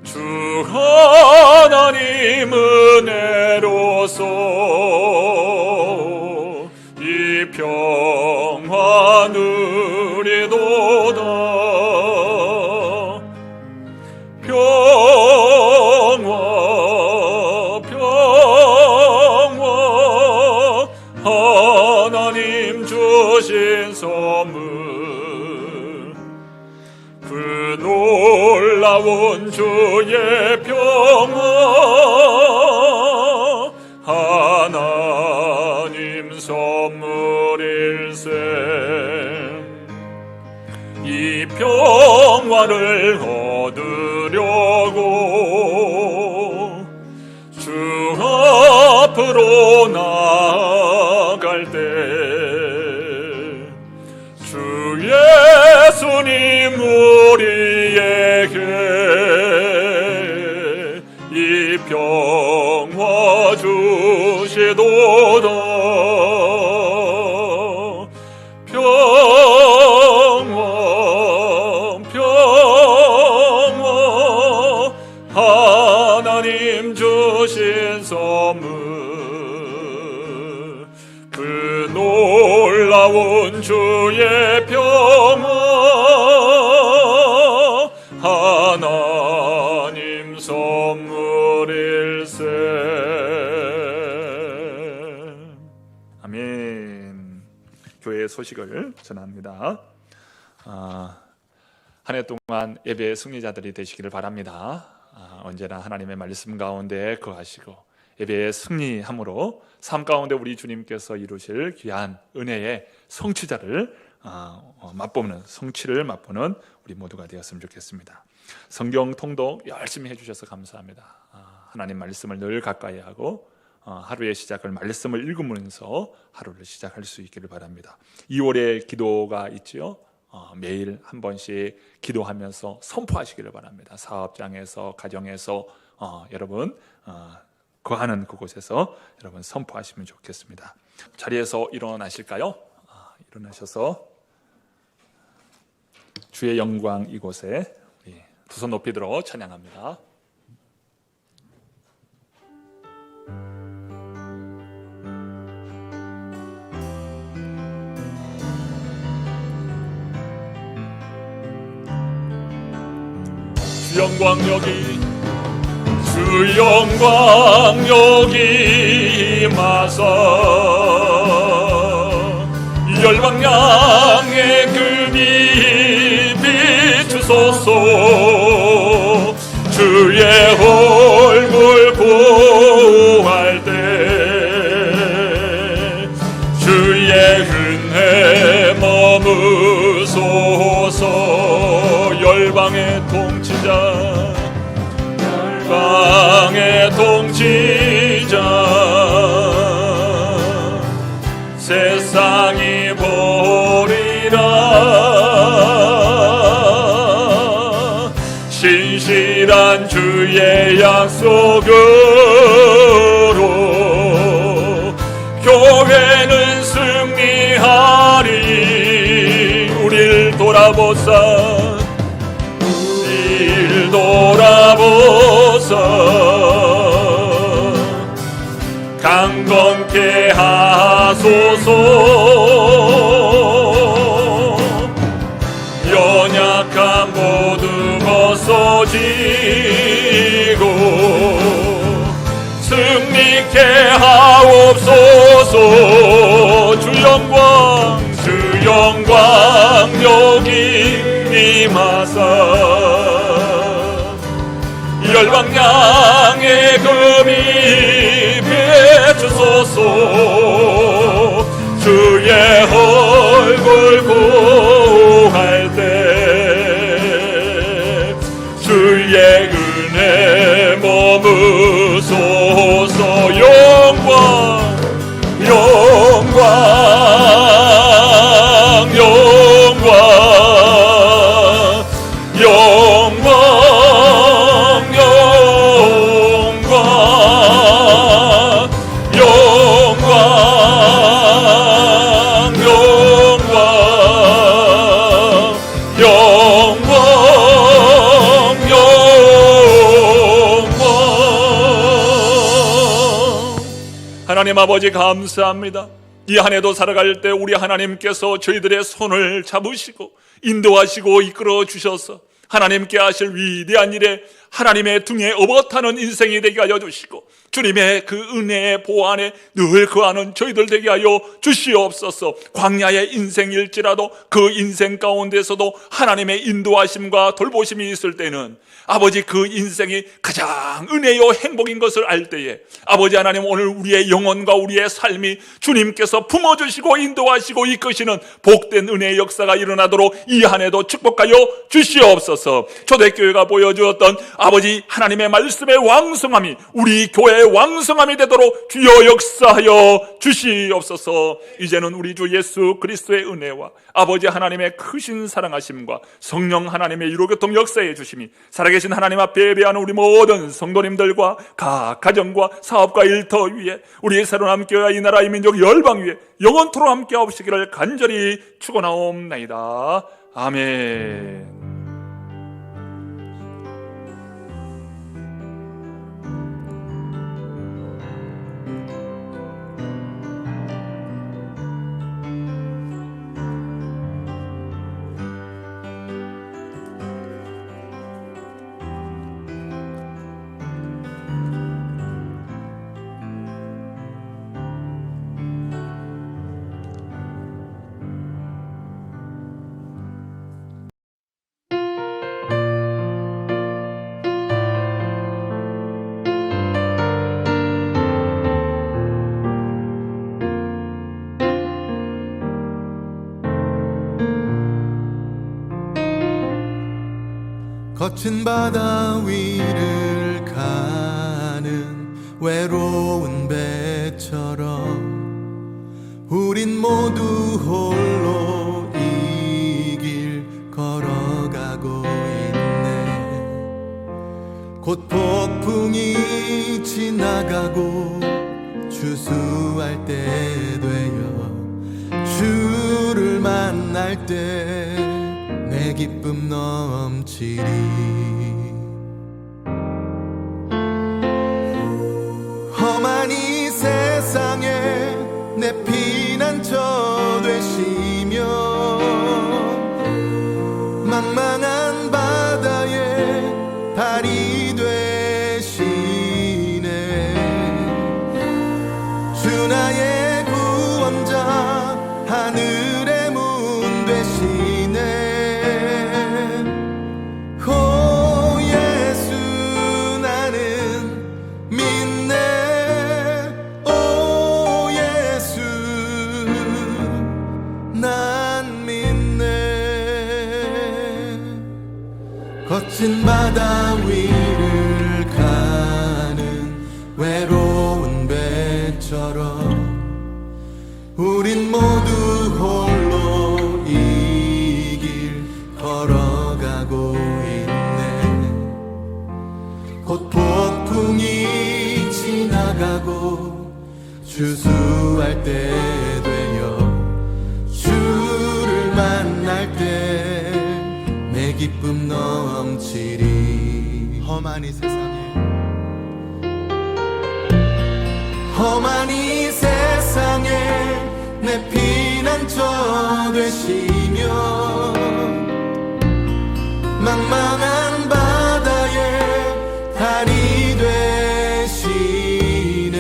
주 하나님 은혜로서 이 평화 누리도다 평화 하나님 주신 선물 그 놀라운 주의 평화 하나님 선물일세 이 평화를 얻으려고 주 앞으로 나아갈 때 주 예수님 우리에게 이 평화 주시도다 평화 소식을 전합니다. 한 해 동안 예배의 승리자들이 되시기를 바랍니다. 언제나 하나님의 말씀 가운데 거하시고 예배의 승리함으로 삶 가운데 우리 주님께서 이루실 귀한 은혜의 성취자를 맛보는, 성취를 맛보는 우리 모두가 되었으면 좋겠습니다. 성경 통독 열심히 해주셔서 감사합니다. 하나님 말씀을 늘 가까이 하고 하루의 시작을 말씀을 읽으면서 하루를 시작할 수 있기를 바랍니다. 2월에 기도가 있지요. 매일 한 번씩 기도하면서 선포하시기를 바랍니다. 사업장에서, 가정에서 여러분 거하는 그곳에서 여러분 선포하시면 좋겠습니다. 자리에서 일어나실까요? 일어나셔서 주의 영광 이곳에 두 손 높이 들어 찬양합니다. 주 영광 여기, 주 영광 여기 임하사 열방향의 금이 비추소서. 주의 얼굴 보할 때 주의 은혜 머무소서. 열방의 통치자, 열방의 통치자, 세상이 보리라. 신실한 주의 약속으로 교회는 승리하리. 우릴 돌아보사, 우릴 돌아보사. 강건케 하소서. 연약한 모두 벗어지고 승리케 하옵소서. 주 영광, 주 영광 여기 임하사 열방향의 금이 비추소서. 주의 얼굴 구할 때 주의 은혜 머무소서. 영광, 영광, 영광, 영광, 영광, 영광, 영광, 영광, 영광. 하나님 아버지 감사합니다. 이 한 해도 살아갈 때 우리 하나님께서 저희들의 손을 잡으시고 인도하시고 이끌어 주셔서 하나님께 하실 위대한 일에 하나님의 등에 업어타는 인생이 되게 하여 주시고 주님의 그 은혜의 보호 안에 늘 거하는 저희들 되게 하여 주시옵소서. 광야의 인생일지라도 그 인생 가운데서도 하나님의 인도하심과 돌보심이 있을 때는 아버지 그 인생이 가장 은혜요 행복인 것을 알 때에 아버지 하나님 오늘 우리의 영혼과 우리의 삶이 주님께서 품어주시고 인도하시고 이끄시는 복된 은혜의 역사가 일어나도록 이 한 해도 축복하여 주시옵소서. 초대교회가 보여주었던 아버지 하나님의 말씀의 왕성함이 우리 교회의 왕성함이 되도록 주여 역사하여 주시옵소서. 이제는 우리 주 예수 그리스도의 은혜와 아버지 하나님의 크신 사랑하심과 성령 하나님의 유로교통 역사해 주심이 살아계신 하나님 앞에 예배하는 우리 모든 성도님들과 각 가정과 사업과 일터 위에 우리의 새로운 교회와 이 나라 이 민족 열방 위에 영원토록 함께 하옵시기를 간절히 축원하옵나이다. 아멘. 거친 바다 위를 가는 외로운 배처럼 우린 모두 홀로 이 길 걸어가고 있네. 곧 폭풍이 지나가고 추수할 때 되어 주를 만날 때 내 기쁨 넘치리. 험한 이 세상에 내 피난처 되시며 망망한 바다에 달이 되시네. 주 나의 구원자 하늘의 문 되시네. 오 예수 나는 믿네. 오 예수 난 믿네. 거친 바다 위를 가는 외로운 배처럼 우린 모두 홀로 이 길 걸어가고 있네. 곧 폭풍이 지나가고 추수할 때 되어 주를 만날 때 내 기쁨 넘치리. 험한 이 세상에 험한 이 세상에 내 피난처 되시며 망망한 바다에 달이 되시네.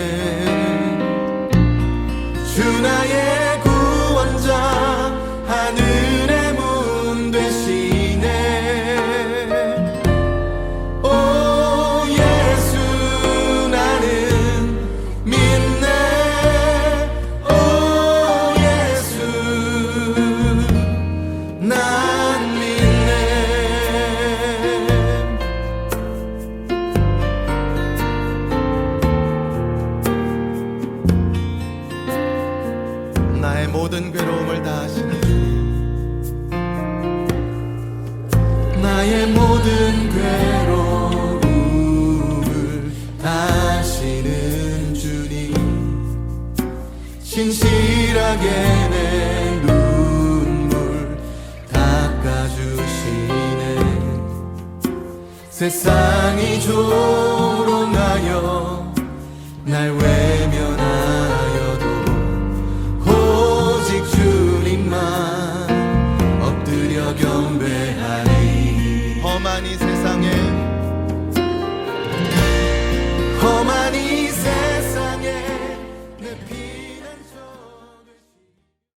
주 나의 구원자 하늘의 문 되시네. 오 예수 나는 믿네. 오 예수 난 믿네. 나의 모든 괴로움을 다 아시는 주님, 나의 모든 괴로움을 다 아시는 주님, 신실하게 내 눈물 닦아주시네. 세상이 조롱하여 날